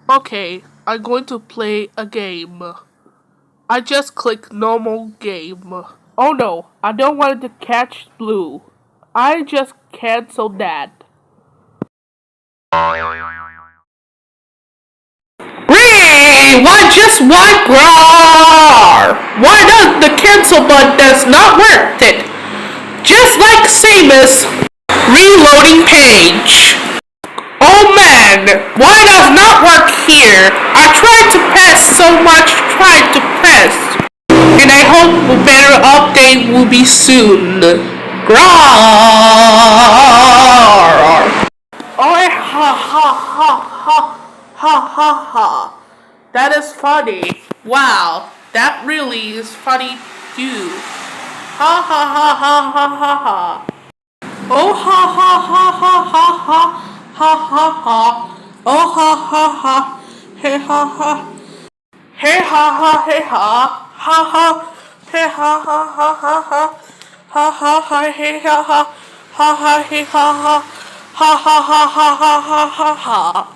Okay, I'm going to play a game. I just click normal game. Oh no, I don't want it to catch blue. I just cancel that. Why just why brar? Why does the cancel button does not work it? Just like same as reloading page. Oh man, why does not work here? I tried to press so much, tried to press. And I hope a better update will be soon. Grar! Oh, ha ha ha ha ha ha ha. That is funny. Wow, that really is funny too. Ha ha ha ha ha ha ha. Oh ha ha ha ha ha ha ha ha ha. Oh ha ha ha. Hey ha ha. Hey ha ha hey ha. Ha ha. Hey ha ha ha ha ha. Ha ha ha hey ha ha. Ha ha hey ha ha. Ha ha ha ha ha ha ha ha.